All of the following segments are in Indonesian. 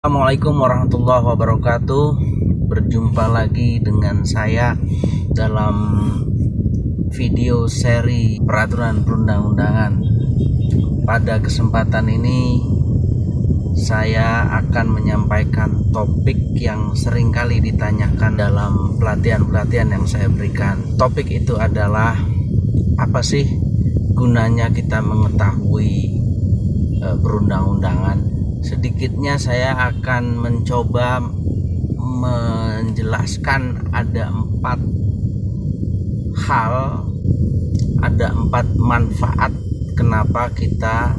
Assalamualaikum warahmatullahi wabarakatuh. Berjumpa lagi dengan saya dalam video seri peraturan perundang-undangan. Pada kesempatan ini saya akan menyampaikan topik yang seringkali ditanyakan dalam pelatihan-pelatihan yang saya berikan. Topik itu adalah apa sih gunanya kita mengetahui perundang-undangan. Sedikitnya saya akan mencoba menjelaskan ada 4 manfaat kenapa kita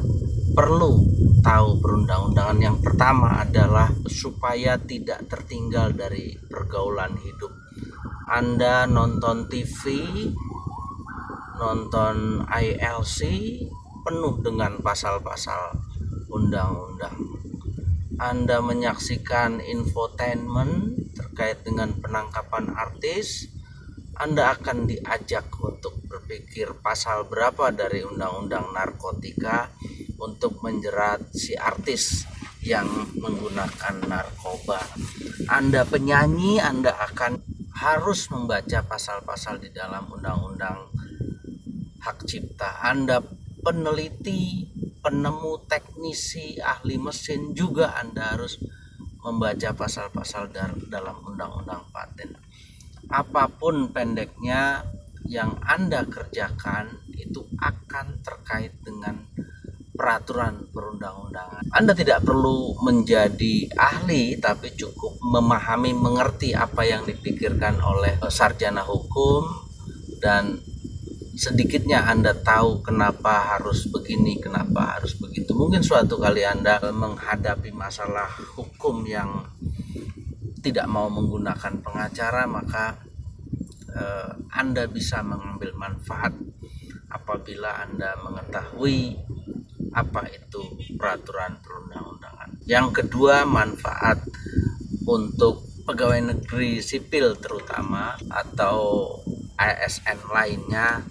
perlu tahu perundang-undangan. Yang pertama adalah supaya tidak tertinggal dari pergaulan hidup. Anda nonton TV, nonton ILC penuh dengan pasal-pasal undang-undang. Anda menyaksikan infotainment terkait dengan penangkapan artis, Anda akan diajak untuk berpikir pasal berapa dari undang-undang narkotika untuk menjerat si artis yang menggunakan narkoba. Anda penyanyi, Anda akan harus membaca pasal-pasal di dalam undang-undang hak cipta. Anda peneliti, penemu, teknisi, ahli mesin, juga Anda harus membaca pasal-pasal dalam undang-undang paten. Apapun pendeknya yang Anda kerjakan itu akan terkait dengan peraturan perundang-undangan. Anda tidak perlu menjadi ahli, tapi cukup memahami, mengerti apa yang dipikirkan oleh sarjana hukum, dan sedikitnya Anda tahu kenapa harus begini, kenapa harus begitu. Mungkin suatu kali Anda menghadapi masalah hukum yang tidak mau menggunakan pengacara, maka Anda bisa mengambil manfaat apabila Anda mengetahui apa itu peraturan perundang-undangan. Yang kedua, manfaat untuk pegawai negeri sipil terutama atau ASN lainnya.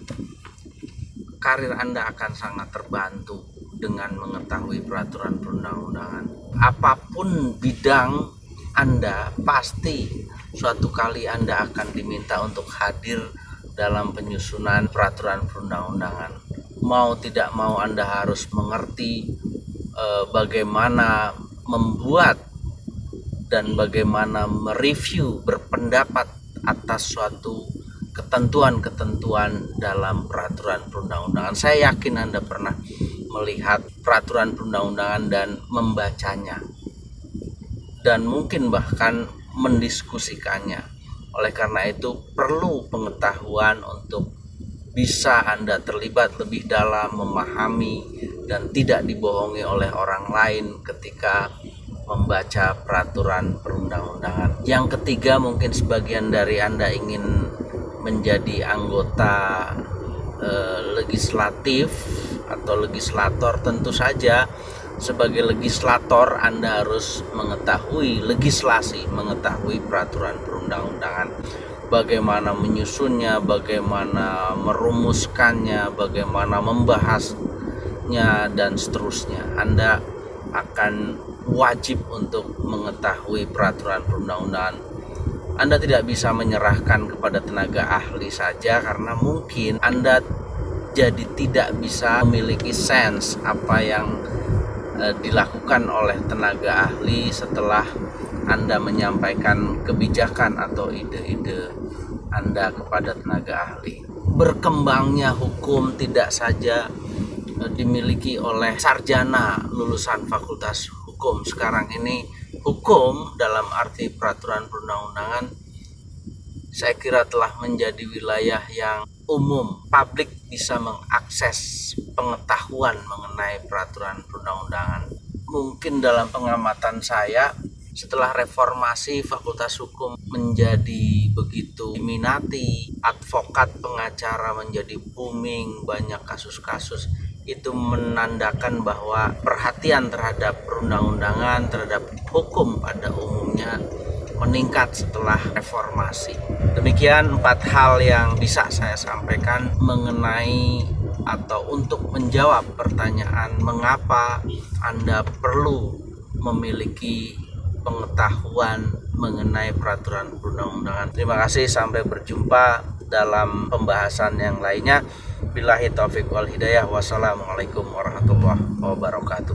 Karir Anda akan sangat terbantu dengan mengetahui peraturan perundang-undangan. Apapun bidang Anda, pasti suatu kali Anda akan diminta untuk hadir dalam penyusunan peraturan perundang-undangan. Mau tidak mau Anda harus mengerti bagaimana membuat dan bagaimana mereview, berpendapat atas suatu ketentuan-ketentuan dalam peraturan perundang-undangan. Saya yakin Anda pernah melihat peraturan perundang-undangan dan membacanya, dan mungkin bahkan mendiskusikannya. Oleh karena itu perlu pengetahuan untuk bisa Anda terlibat lebih dalam, memahami dan tidak dibohongi oleh orang lain ketika membaca peraturan perundang-undangan. Yang ketiga, mungkin sebagian dari Anda ingin menjadi anggota legislatif atau legislator. Tentu saja sebagai legislator Anda harus mengetahui legislasi, mengetahui peraturan perundang-undangan, bagaimana menyusunnya, bagaimana merumuskannya, bagaimana membahasnya, dan seterusnya. Anda akan wajib untuk mengetahui peraturan perundang-undangan. Anda tidak bisa menyerahkan kepada tenaga ahli saja, karena mungkin Anda jadi tidak bisa memiliki sense apa yang dilakukan oleh tenaga ahli setelah Anda menyampaikan kebijakan atau ide-ide Anda kepada tenaga ahli. Berkembangnya hukum tidak saja dimiliki oleh sarjana lulusan fakultas hukum. Sekarang ini hukum dalam arti peraturan perundang-undangan saya kira telah menjadi wilayah yang umum. Publik bisa mengakses pengetahuan mengenai peraturan perundang-undangan. Mungkin dalam pengamatan saya, setelah reformasi fakultas hukum menjadi begitu diminati, advokat pengacara menjadi booming, banyak kasus-kasus. Itu menandakan bahwa perhatian terhadap perundang-undangan, terhadap hukum pada umumnya meningkat setelah reformasi. Demikian 4 hal yang bisa saya sampaikan mengenai atau untuk menjawab pertanyaan mengapa Anda perlu memiliki pengetahuan mengenai peraturan perundang-undangan. Terima kasih, sampai berjumpa dalam pembahasan yang lainnya. Billahi taufiq wal hidayah. Wassalamualaikum warahmatullahi wabarakatuh.